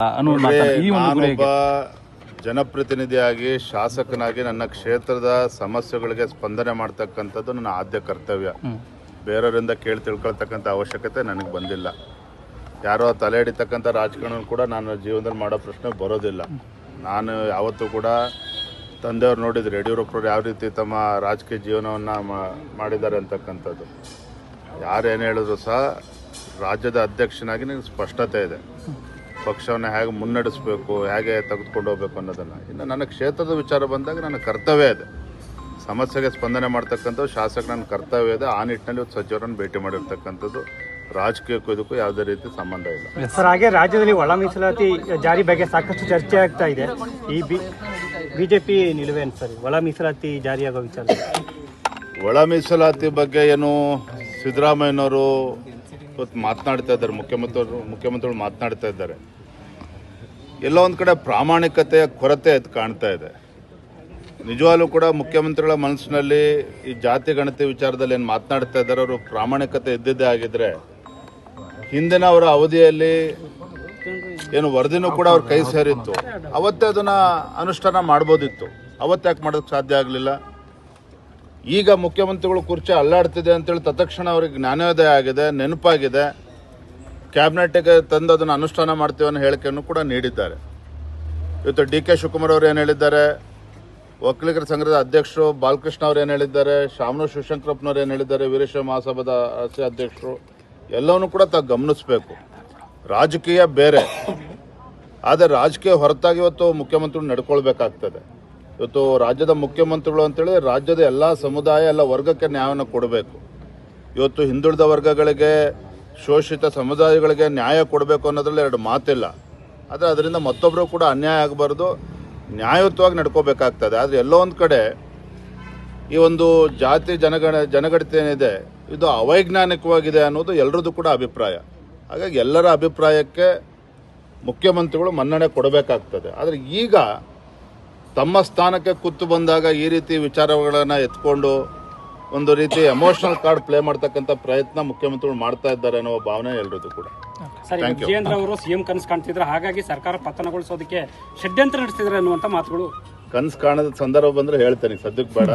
ನಾನೊಬ್ಬ ಜನಪ್ರತಿನಿಧಿಯಾಗಿ ಶಾಸಕನಾಗಿ ನನ್ನ ಕ್ಷೇತ್ರದ ಸಮಸ್ಯೆಗಳಿಗೆ ಸ್ಪಂದನೆ ಮಾಡ್ತಕ್ಕಂಥದ್ದು ನನ್ನ ಆದ್ಯ ಕರ್ತವ್ಯ. ಬೇರೆಯವರಿಂದ ಕೇಳಿ ತಿಳ್ಕೊಳ್ತಕ್ಕಂಥ ಅವಶ್ಯಕತೆ ನನಗೆ ಬಂದಿಲ್ಲ. ಯಾರೋ ತಲೆ ಹಿಡಿತಕ್ಕಂಥ ರಾಜಕಾರಣ ಕೂಡ ನನ್ನ ಜೀವನದಲ್ಲಿ ಮಾಡೋ ಪ್ರಶ್ನೆ ಬರೋದಿಲ್ಲ. ನಾನು ಯಾವತ್ತೂ ಕೂಡ ತಂದೆಯವ್ರು ನೋಡಿದ್ರು ಯಡಿಯೂರಪ್ಪರು ಯಾವ ರೀತಿ ತಮ್ಮ ರಾಜಕೀಯ ಜೀವನವನ್ನು ಮಾಡಿದ್ದಾರೆ ಅಂತಕ್ಕಂಥದ್ದು. ಯಾರೇನು ಹೇಳಿದ್ರು ಸಹ ರಾಜ್ಯದ ಅಧ್ಯಕ್ಷನಾಗಿ ನನಗೆ ಸ್ಪಷ್ಟತೆ ಇದೆ. ಪಕ್ಷವನ್ನು ಹೇಗೆ ಮುನ್ನಡೆಸಬೇಕು, ಹೇಗೆ ತೆಗೆದುಕೊಂಡು ಹೋಗಬೇಕು ಅನ್ನೋದನ್ನು. ಇನ್ನು ನನ್ನ ಕ್ಷೇತ್ರದ ವಿಚಾರ ಬಂದಾಗ ನನ್ನ ಕರ್ತವ್ಯ ಇದೆ, ಸಮಸ್ಯೆಗೆ ಸ್ಪಂದನೆ ಮಾಡ್ತಕ್ಕಂಥದ್ದು ಶಾಸಕ ನನ್ನ ಕರ್ತವ್ಯ ಇದೆ. ಆ ನಿಟ್ಟಿನಲ್ಲಿ ಸಚಿವರನ್ನು ಭೇಟಿ ಮಾಡಿರ್ತಕ್ಕಂಥದ್ದು ರಾಜಕೀಯಕ್ಕೂ ಇದಕ್ಕೂ ಯಾವುದೇ ರೀತಿ ಸಂಬಂಧ ಇಲ್ಲ ಸರ್. ಹಾಗೆ ರಾಜ್ಯದಲ್ಲಿ ಒಳ ಮೀಸಲಾತಿ ಜಾರಿ ಬಗ್ಗೆ ಸಾಕಷ್ಟು ಚರ್ಚೆ ಆಗ್ತಾ ಇದೆ. ಈ ಬಿಜೆಪಿ ನಿಲುವೇನು ಸರ್ ಒಳ ಮೀಸಲಾತಿ ಜಾರಿಯಾಗೋ ವಿಚಾರ? ಒಳ ಮೀಸಲಾತಿ ಬಗ್ಗೆ ಏನು ಸಿದ್ದರಾಮಯ್ಯನವರು ಇವತ್ತು ಮಾತನಾಡ್ತಾ ಇದ್ದಾರೆ, ಮುಖ್ಯಮಂತ್ರಿಗಳು ಮಾತನಾಡ್ತಾ ಇದ್ದಾರೆ. ಎಲ್ಲೋ ಒಂದು ಕಡೆ ಪ್ರಾಮಾಣಿಕತೆಯ ಕೊರತೆ ಅದು ಕಾಣ್ತಾ ಇದೆ. ನಿಜವಾಗ್ಲೂ ಕೂಡ ಮುಖ್ಯಮಂತ್ರಿಗಳ ಮನಸ್ಸಿನಲ್ಲಿ ಈ ಜಾತಿ ಗಣತಿ ವಿಚಾರದಲ್ಲಿ ಏನು ಮಾತನಾಡ್ತಾ ಇದ್ದಾರೆ ಅವರು ಪ್ರಾಮಾಣಿಕತೆ ಇದ್ದಿದ್ದೇ ಆಗಿದ್ರೆ ಹಿಂದಿನ ಅವರ ಅವಧಿಯಲ್ಲಿ ಏನು ವರದಿನೂ ಕೂಡ ಅವ್ರ ಕೈ ಸೇರಿತ್ತು, ಅವತ್ತೇ ಅದನ್ನು ಅನುಷ್ಠಾನ ಮಾಡ್ಬೋದಿತ್ತು. ಅವತ್ತು ಯಾಕೆ ಮಾಡೋದಕ್ಕೆ ಸಾಧ್ಯ ಆಗಲಿಲ್ಲ? ಈಗ ಮುಖ್ಯಮಂತ್ರಿಗಳು ಕುರ್ಚಿ ಅಲ್ಲಾಡ್ತಿದೆ ಅಂತೇಳಿ ತತ್ಕ್ಷಣ ಅವ್ರಿಗೆ ಜ್ಞಾನೋದಯ ಆಗಿದೆ, ನೆನಪಾಗಿದೆ, ಕ್ಯಾಬಿನೆಟ್ಗೆ ತಂದು ಅದನ್ನು ಅನುಷ್ಠಾನ ಮಾಡ್ತೀವಿ ಅನ್ನೋ ಹೇಳಿಕೆಯನ್ನು ಕೂಡ ನೀಡಿದ್ದಾರೆ. ಇವತ್ತು ಡಿ ಕೆ ಶಿವಕುಮಾರ್ ಅವರು ಏನು ಹೇಳಿದ್ದಾರೆ, ಒಕ್ಕಲಿಗರ ಸಂಘದ ಅಧ್ಯಕ್ಷರು ಬಾಲಕೃಷ್ಣ ಅವ್ರು ಏನು ಹೇಳಿದ್ದಾರೆ, ಶಾಮನೂರು ಶಿವಶಂಕರಪ್ಪನವ್ರು ಏನು ಹೇಳಿದ್ದಾರೆ, ವೀರಶೈವ ಮಹಾಸಭಾದ ಅಧ್ಯಕ್ಷರು ಎಲ್ಲವನ್ನೂ ಕೂಡ ಗಮನಿಸಬೇಕು. ರಾಜಕೀಯ ಬೇರೆ, ಆದರೆ ರಾಜಕೀಯ ಹೊರತಾಗಿ ಇವತ್ತು ಮುಖ್ಯಮಂತ್ರಿಗಳು ನಡ್ಕೊಳ್ಬೇಕಾಗ್ತದೆ. ಇವತ್ತು ರಾಜ್ಯದ ಮುಖ್ಯಮಂತ್ರಿಗಳು ಅಂತೇಳಿ ರಾಜ್ಯದ ಎಲ್ಲ ಸಮುದಾಯ ಎಲ್ಲ ವರ್ಗಕ್ಕೆ ನ್ಯಾಯವನ್ನು ಕೊಡಬೇಕು. ಇವತ್ತು ಹಿಂದುಳಿದ ವರ್ಗಗಳಿಗೆ, ಶೋಷಿತ ಸಮುದಾಯಗಳಿಗೆ ನ್ಯಾಯ ಕೊಡಬೇಕು ಅನ್ನೋದ್ರಲ್ಲಿ ಎರಡು ಮಾತಿಲ್ಲ. ಆದರೆ ಅದರಿಂದ ಮತ್ತೊಬ್ಬರು ಕೂಡ ಅನ್ಯಾಯ ಆಗಬಾರ್ದು, ನ್ಯಾಯಯುತವಾಗಿ ನಡ್ಕೋಬೇಕಾಗ್ತದೆ. ಆದರೆ ಎಲ್ಲೋ ಒಂದು ಕಡೆ ಈ ಒಂದು ಜಾತಿ ಜನಗಣತಿ ಏನಿದೆ ಇದು ಅವೈಜ್ಞಾನಿಕವಾಗಿದೆ ಅನ್ನೋದು ಎಲ್ಲರದ್ದು ಕೂಡ ಅಭಿಪ್ರಾಯ. ಹಾಗಾಗಿ ಎಲ್ಲರ ಅಭಿಪ್ರಾಯಕ್ಕೆ ಮುಖ್ಯಮಂತ್ರಿಗಳು ಮನ್ನಣೆ ಕೊಡಬೇಕಾಗ್ತದೆ. ಆದರೆ ಈಗ ತಮ್ಮ ಸ್ಥಾನಕ್ಕೆ ಕೂತು ಬಂದಾಗ ಈ ರೀತಿ ವಿಚಾರಗಳನ್ನು ಎತ್ಕೊಂಡು ಒಂದು ರೀತಿ ಎಮೋಷನಲ್ ಕಾರ್ಡ್ ಪ್ಲೇ ಮಾಡ್ತಕ್ಕಂಥ ಪ್ರಯತ್ನ ಮುಖ್ಯಮಂತ್ರಿಗಳು ಮಾಡ್ತಾ ಇದ್ದಾರೆ ಅನ್ನೋ ಭಾವನೆ ಎಲ್ಲರದ್ದು ಕೂಡ. ವಿಜಯೇಂದ್ರ ಅವರು ಸಿಎಂ ಕನಸು ಕಾಣ್ತಿದ್ರು, ಹಾಗಾಗಿ ಸರ್ಕಾರ ಪತನಗೊಳಿಸೋದಕ್ಕೆ ಷಡ್ಯಂತ್ರ ನಡೆಸ್ತಿದ್ದಾರೆ ಅನ್ನುವಂಥ ಮಾತುಗಳು. ಕನಸು ಕಾಣದ ಸಂದರ್ಭ ಬಂದರೆ ಹೇಳ್ತೇನೆ, ಸದ್ಯಕ್ಕೆ ಬೇಡ.